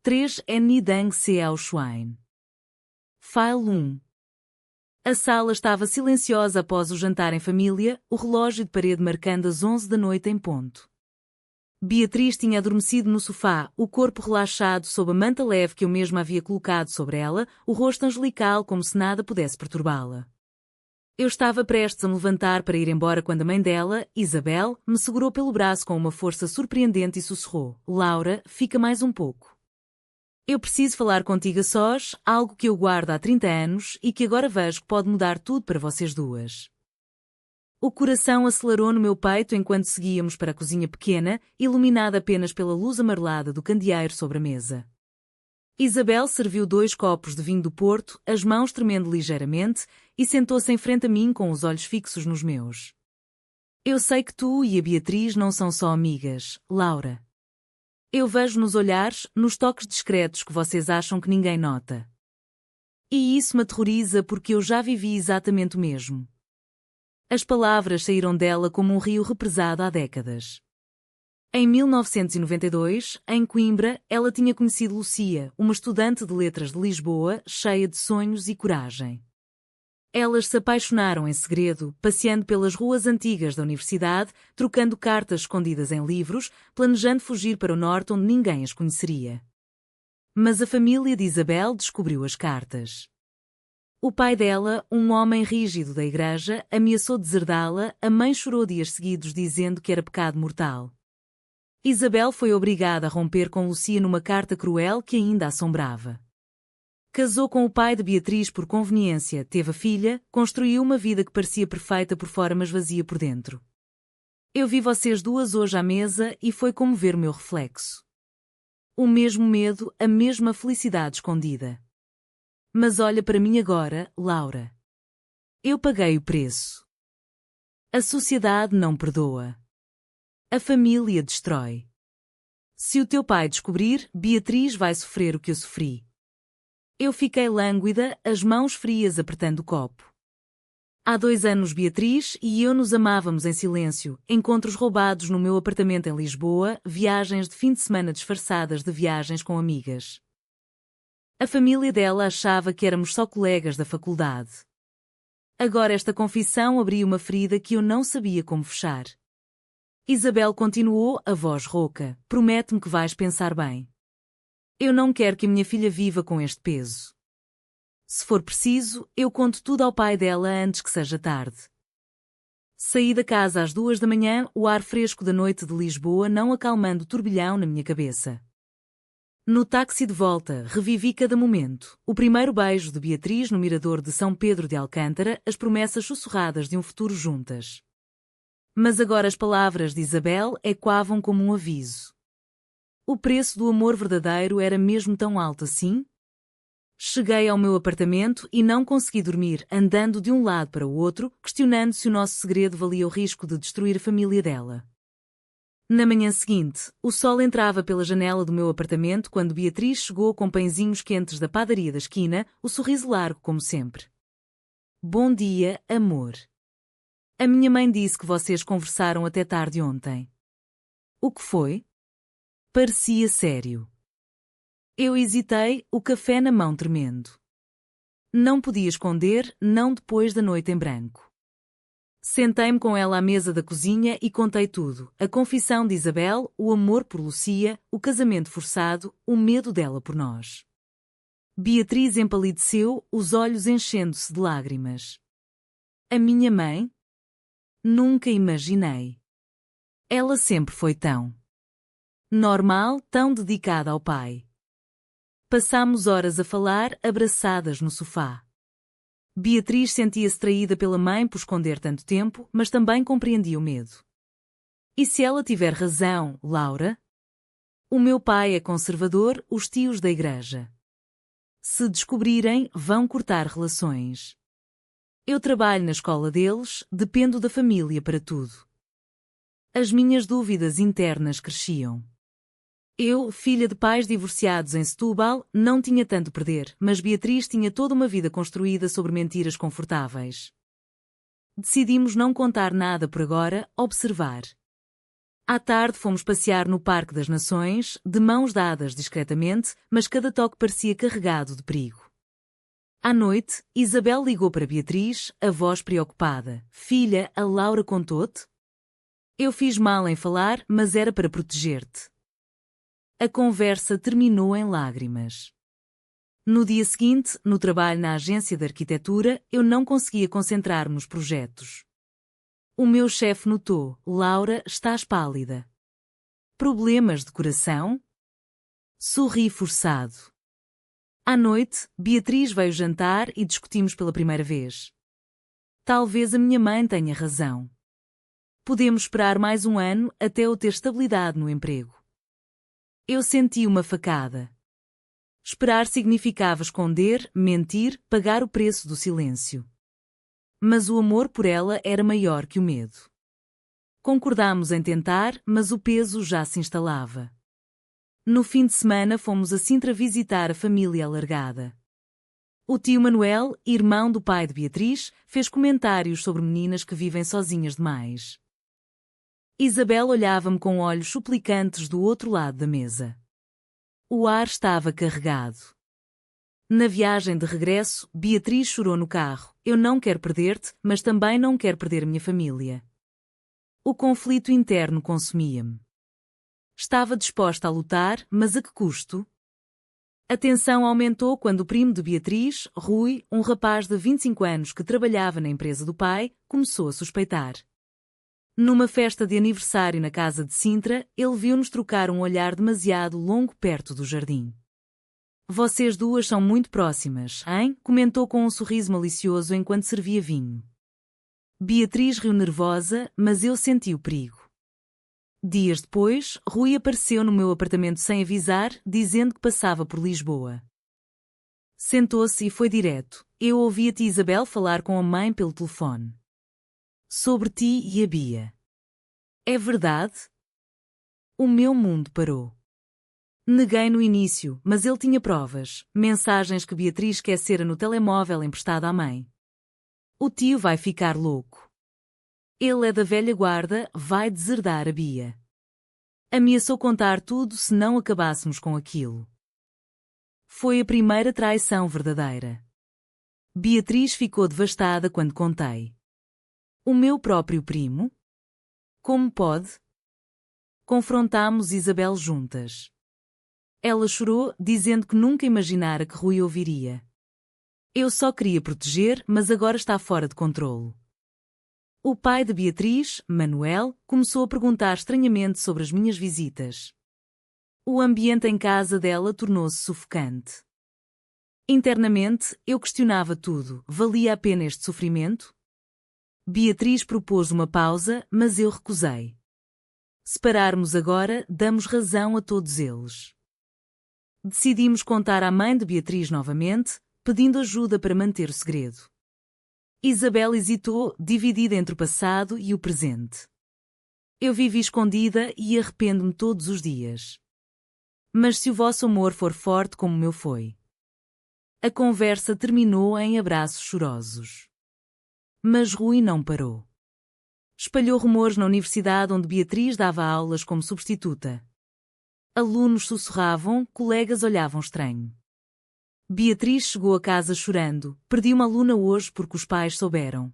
3 Nidang Xiaoxuan. File 1. A sala estava silenciosa após o jantar em família, o relógio de parede marcando as 11 da noite em ponto. Beatriz tinha adormecido no sofá, o corpo relaxado sob a manta leve que eu mesma havia colocado sobre ela, o rosto angelical como se nada pudesse perturbá-la. Eu estava prestes a me levantar para ir embora quando a mãe dela, Isabel, me segurou pelo braço com uma força surpreendente e sussurrou: Laura, fica mais um pouco. Eu preciso falar contigo a sós, algo que eu guardo há 30 anos e que agora vejo que pode mudar tudo para vocês duas. O coração acelerou no meu peito enquanto seguíamos para a cozinha pequena, iluminada apenas pela luz amarelada do candeeiro sobre a mesa. Isabel serviu 2 copos de vinho do Porto, as mãos tremendo ligeiramente, e sentou-se em frente a mim com os olhos fixos nos meus. Eu sei que tu e a Beatriz não são só amigas, Laura. Eu vejo nos olhares, nos toques discretos que vocês acham que ninguém nota. E isso me aterroriza porque eu já vivi exatamente o mesmo. As palavras saíram dela como um rio represado há décadas. Em 1992, em Coimbra, ela tinha conhecido Lucia, uma estudante de letras de Lisboa, cheia de sonhos e coragem. Elas se apaixonaram em segredo, passeando pelas ruas antigas da universidade, trocando cartas escondidas em livros, planejando fugir para o norte onde ninguém as conheceria. Mas a família de Isabel descobriu as cartas. O pai dela, um homem rígido da igreja, ameaçou deserdá-la, a mãe chorou dias seguidos dizendo que era pecado mortal. Isabel foi obrigada a romper com Lucia numa carta cruel que ainda a assombrava. Casou com o pai de Beatriz por conveniência, teve a filha, construiu uma vida que parecia perfeita por fora mas vazia por dentro. Eu vi vocês duas hoje à mesa e foi como ver o meu reflexo. O mesmo medo, a mesma felicidade escondida. Mas olha para mim agora, Laura. Eu paguei o preço. A sociedade não perdoa. A família destrói. Se o teu pai descobrir, Beatriz vai sofrer o que eu sofri. Eu fiquei lânguida, as mãos frias apertando o copo. Há 2 anos Beatriz e eu nos amávamos em silêncio, encontros roubados no meu apartamento em Lisboa, viagens de fim de semana disfarçadas de viagens com amigas. A família dela achava que éramos só colegas da faculdade. Agora esta confissão abriu uma ferida que eu não sabia como fechar. Isabel continuou, a voz rouca: promete-me que vais pensar bem. Eu não quero que a minha filha viva com este peso. Se for preciso, eu conto tudo ao pai dela antes que seja tarde. Saí da casa às 2 da manhã, o ar fresco da noite de Lisboa não acalmando o turbilhão na minha cabeça. No táxi de volta, revivi cada momento. O primeiro beijo de Beatriz no mirador de São Pedro de Alcântara, as promessas sussurradas de um futuro juntas. Mas agora as palavras de Isabel ecoavam como um aviso. O preço do amor verdadeiro era mesmo tão alto assim? Cheguei ao meu apartamento e não consegui dormir, andando de um lado para o outro, questionando se o nosso segredo valia o risco de destruir a família dela. Na manhã seguinte, o sol entrava pela janela do meu apartamento quando Beatriz chegou com pãezinhos quentes da padaria da esquina, o sorriso largo como sempre. Bom dia, amor. A minha mãe disse que vocês conversaram até tarde ontem. O que foi? Parecia sério. Eu hesitei, o café na mão tremendo. Não podia esconder, não depois da noite em branco. Sentei-me com ela à mesa da cozinha e contei tudo. A confissão de Isabel, o amor por Lucia, o casamento forçado, o medo dela por nós. Beatriz empalideceu, os olhos enchendo-se de lágrimas. A minha mãe? Nunca imaginei. Ela sempre foi tão normal, tão dedicada ao pai. Passámos horas a falar, abraçadas no sofá. Beatriz sentia-se traída pela mãe por esconder tanto tempo, mas também compreendia o medo. E se ela tiver razão, Laura? O meu pai é conservador, os tios da igreja. Se descobrirem, vão cortar relações. Eu trabalho na escola deles, dependo da família para tudo. As minhas dúvidas internas cresciam. Eu, filha de pais divorciados em Setúbal, não tinha tanto a perder, mas Beatriz tinha toda uma vida construída sobre mentiras confortáveis. Decidimos não contar nada por agora, observar. À tarde fomos passear no Parque das Nações, de mãos dadas discretamente, mas cada toque parecia carregado de perigo. À noite, Isabel ligou para Beatriz, a voz preocupada. Filha, a Laura contou-te? Eu fiz mal em falar, mas era para proteger-te. A conversa terminou em lágrimas. No dia seguinte, no trabalho na agência de arquitetura, eu não conseguia concentrar-me nos projetos. O meu chefe notou: Laura, estás pálida. Problemas de coração? Sorri forçado. À noite, Beatriz veio jantar e discutimos pela primeira vez. Talvez a minha mãe tenha razão. Podemos esperar mais um ano até eu ter estabilidade no emprego. Eu senti uma facada. Esperar significava esconder, mentir, pagar o preço do silêncio. Mas o amor por ela era maior que o medo. Concordámos em tentar, mas o peso já se instalava. No fim de semana fomos a Sintra visitar a família alargada. O tio Manuel, irmão do pai de Beatriz, fez comentários sobre meninas que vivem sozinhas demais. Isabel olhava-me com olhos suplicantes do outro lado da mesa. O ar estava carregado. Na viagem de regresso, Beatriz chorou no carro. Eu não quero perder-te, mas também não quero perder minha família. O conflito interno consumia-me. Estava disposta a lutar, mas a que custo? A tensão aumentou quando o primo de Beatriz, Rui, um rapaz de 25 anos que trabalhava na empresa do pai, começou a suspeitar. Numa festa de aniversário na casa de Sintra, ele viu-nos trocar um olhar demasiado longo perto do jardim. Vocês duas são muito próximas, hein? Comentou com um sorriso malicioso enquanto servia vinho. Beatriz riu nervosa, mas eu senti o perigo. Dias depois, Rui apareceu no meu apartamento sem avisar, dizendo que passava por Lisboa. Sentou-se e foi direto. Eu ouvi a tia Isabel falar com a mãe pelo telefone. Sobre ti e a Bia. É verdade? O meu mundo parou. Neguei no início, mas ele tinha provas, mensagens que Beatriz esquecera no telemóvel emprestado à mãe. O tio vai ficar louco. Ele é da velha guarda, vai deserdar a Bia. Ameaçou contar tudo se não acabássemos com aquilo. Foi a primeira traição verdadeira. Beatriz ficou devastada quando contei. O meu próprio primo? Como pode? Confrontámos Isabel juntas. Ela chorou, dizendo que nunca imaginara que Rui ouviria. Eu só queria proteger, mas agora está fora de controlo. O pai de Beatriz, Manuel, começou a perguntar estranhamente sobre as minhas visitas. O ambiente em casa dela tornou-se sufocante. Internamente, eu questionava tudo. Valia a pena este sofrimento? Beatriz propôs uma pausa, mas eu recusei. Se pararmos agora, damos razão a todos eles. Decidimos contar à mãe de Beatriz novamente, pedindo ajuda para manter o segredo. Isabel hesitou, dividida entre o passado e o presente. Eu vivi escondida e arrependo-me todos os dias. Mas se o vosso amor for forte como o meu foi. A conversa terminou em abraços chorosos. Mas Rui não parou. Espalhou rumores na universidade onde Beatriz dava aulas como substituta. Alunos sussurravam, colegas olhavam estranho. Beatriz chegou a casa chorando. Perdi uma aluna hoje porque os pais souberam.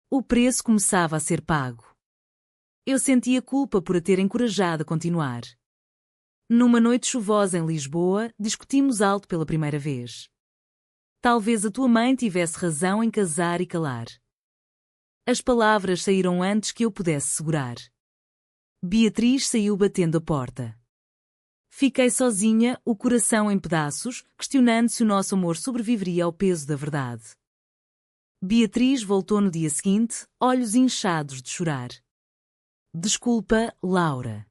O preço começava a ser pago. Eu sentia culpa por a ter encorajado a continuar. Numa noite chuvosa em Lisboa, discutimos alto pela primeira vez. Talvez a tua mãe tivesse razão em casar e calar. As palavras saíram antes que eu pudesse segurar. Beatriz saiu batendo a porta. Fiquei sozinha, o coração em pedaços, questionando se o nosso amor sobreviveria ao peso da verdade. Beatriz voltou no dia seguinte, olhos inchados de chorar. Desculpa, Laura.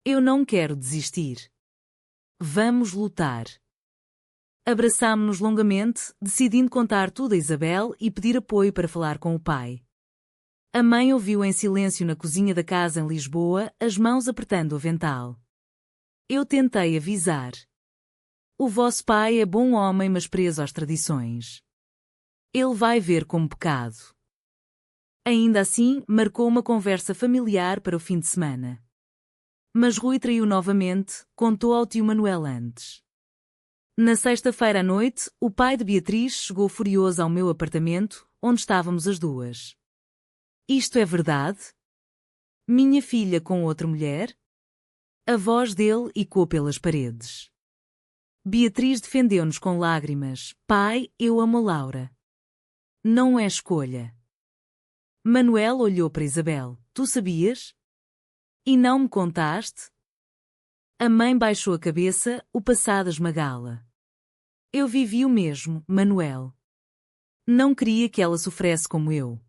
Eu não quero desistir. Vamos lutar. Abraçámo-nos longamente, decidindo contar tudo a Isabel e pedir apoio para falar com o pai. A mãe ouviu em silêncio na cozinha da casa em Lisboa, as mãos apertando o avental. Eu tentei avisar. O vosso pai é bom homem, mas preso às tradições. Ele vai ver como pecado. Ainda assim, marcou uma conversa familiar para o fim de semana. Mas Rui traiu novamente, contou ao tio Manuel antes. Na sexta-feira à noite, o pai de Beatriz chegou furioso ao meu apartamento, onde estávamos as duas. Isto é verdade? Minha filha com outra mulher? A voz dele ecoou pelas paredes. Beatriz defendeu-nos com lágrimas. Pai, eu amo a Laura. Não é escolha. Manuel olhou para Isabel. Tu sabias? E não me contaste? A mãe baixou a cabeça, o passado a esmagá-la. Eu vivi o mesmo, Manuel. Não queria que ela sofresse como eu.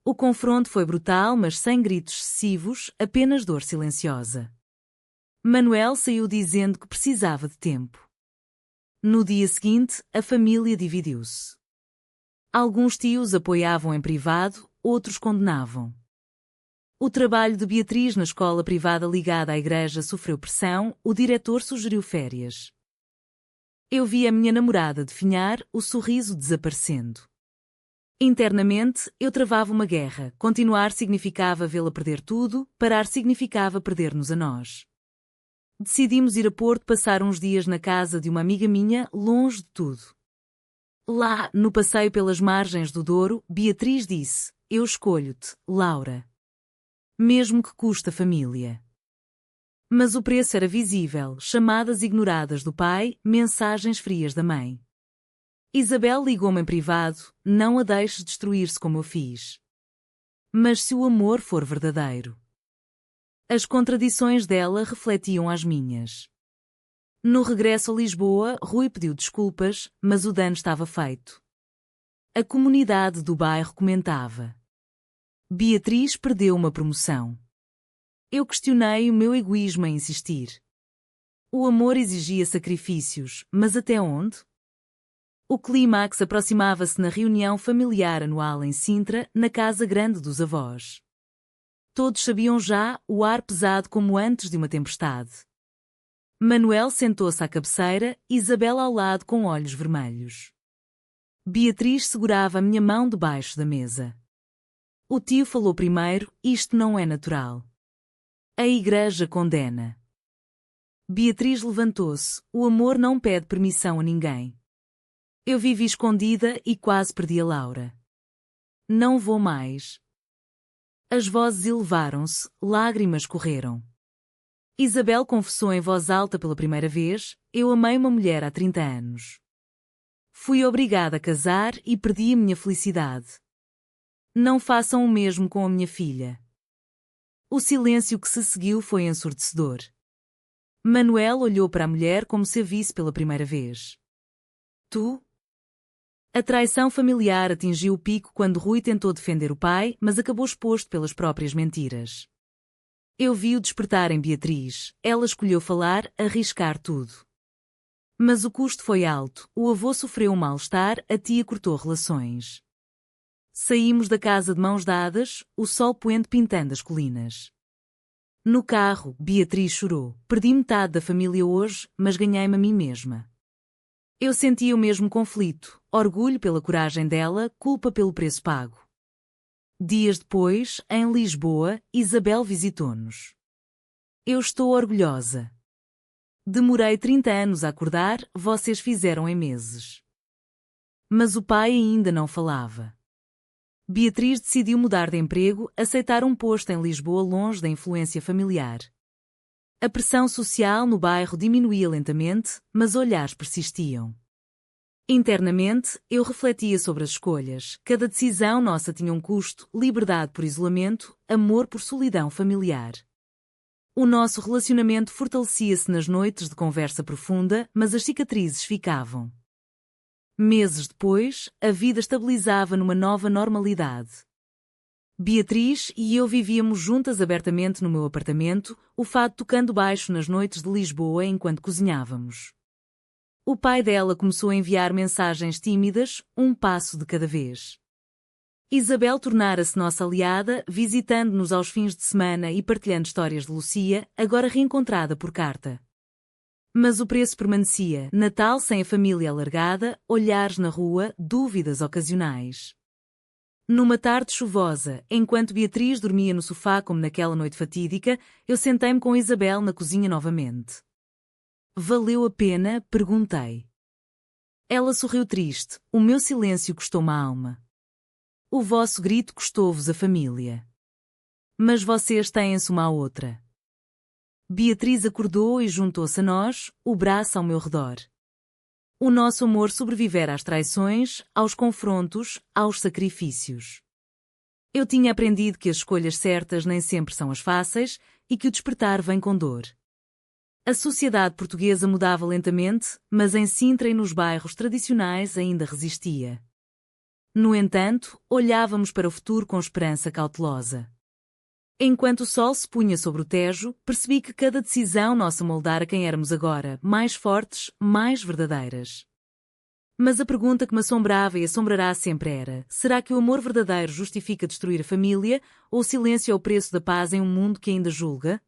O confronto foi brutal, mas sem gritos excessivos, apenas dor silenciosa. Manuel saiu dizendo que precisava de tempo. No dia seguinte, a família dividiu-se. Alguns tios apoiavam em privado, outros condenavam. O trabalho de Beatriz na escola privada ligada à igreja sofreu pressão, o diretor sugeriu férias. Eu vi a minha namorada definhar, o sorriso desaparecendo. Internamente, eu travava uma guerra. Continuar significava vê-la perder tudo, parar significava perder-nos a nós. Decidimos ir a Porto passar uns dias na casa de uma amiga minha, longe de tudo. Lá, no passeio pelas margens do Douro, Beatriz disse: Eu escolho-te, Laura. Mesmo que custe a família. Mas o preço era visível, chamadas ignoradas do pai, mensagens frias da mãe. Isabel ligou-me em privado, não a deixes destruir-se como eu fiz. Mas se o amor for verdadeiro. As contradições dela refletiam as minhas. No regresso a Lisboa, Rui pediu desculpas, mas o dano estava feito. A comunidade do bairro comentava. Beatriz perdeu uma promoção. Eu questionei o meu egoísmo em insistir. O amor exigia sacrifícios, mas até onde? O clímax aproximava-se na reunião familiar anual em Sintra, na casa grande dos avós. Todos sabiam já, o ar pesado como antes de uma tempestade. Manuel sentou-se à cabeceira, Isabel ao lado com olhos vermelhos. Beatriz segurava a minha mão debaixo da mesa. O tio falou primeiro, isto não é natural. A igreja condena. Beatriz levantou-se, o amor não pede permissão a ninguém. Eu vivi escondida e quase perdi a Laura. Não vou mais. As vozes elevaram-se, lágrimas correram. Isabel confessou em voz alta pela primeira vez, eu amei uma mulher há 30 anos. Fui obrigada a casar e perdi a minha felicidade. Não façam o mesmo com a minha filha. O silêncio que se seguiu foi ensurdecedor. Manuel olhou para a mulher como se a visse pela primeira vez. Tu? A traição familiar atingiu o pico quando Rui tentou defender o pai, mas acabou exposto pelas próprias mentiras. Eu vi-o despertar em Beatriz, ela escolheu falar, arriscar tudo. Mas o custo foi alto, o avô sofreu um mal-estar, a tia cortou relações. Saímos da casa de mãos dadas, o sol poente pintando as colinas. No carro, Beatriz chorou. Perdi metade da família hoje, mas ganhei-me a mim mesma. Eu sentia o mesmo conflito, orgulho pela coragem dela, culpa pelo preço pago. Dias depois, em Lisboa, Isabel visitou-nos. Eu estou orgulhosa. Demorei 30 anos a acordar, vocês fizeram em meses. Mas o pai ainda não falava. Beatriz decidiu mudar de emprego, aceitar um posto em Lisboa longe da influência familiar. A pressão social no bairro diminuía lentamente, mas olhares persistiam. Internamente, eu refletia sobre as escolhas. Cada decisão nossa tinha um custo, liberdade por isolamento, amor por solidão familiar. O nosso relacionamento fortalecia-se nas noites de conversa profunda, mas as cicatrizes ficavam. Meses depois, a vida estabilizava numa nova normalidade. Beatriz e eu vivíamos juntas abertamente no meu apartamento, o fado tocando baixo nas noites de Lisboa enquanto cozinhávamos. O pai dela começou a enviar mensagens tímidas, um passo de cada vez. Isabel tornara-se nossa aliada, visitando-nos aos fins de semana e partilhando histórias de Lucia, agora reencontrada por carta. Mas o preço permanecia, Natal sem a família alargada, olhares na rua, dúvidas ocasionais. Numa tarde chuvosa, enquanto Beatriz dormia no sofá como naquela noite fatídica, eu sentei-me com Isabel na cozinha novamente. Valeu a pena? Perguntei. Ela sorriu triste. O meu silêncio custou-me a alma. O vosso grito custou-vos a família. Mas vocês têm-se uma à outra. Beatriz acordou e juntou-se a nós, o braço ao meu redor. O nosso amor sobrevivera às traições, aos confrontos, aos sacrifícios. Eu tinha aprendido que as escolhas certas nem sempre são as fáceis e que o despertar vem com dor. A sociedade portuguesa mudava lentamente, mas em Sintra e nos bairros tradicionais ainda resistia. No entanto, olhávamos para o futuro com esperança cautelosa. Enquanto o sol se punha sobre o Tejo, percebi que cada decisão nossa moldara quem éramos agora, mais fortes, mais verdadeiras. Mas a pergunta que me assombrava e assombrará sempre era: será que o amor verdadeiro justifica destruir a família, ou o silêncio é o preço da paz em um mundo que ainda julga?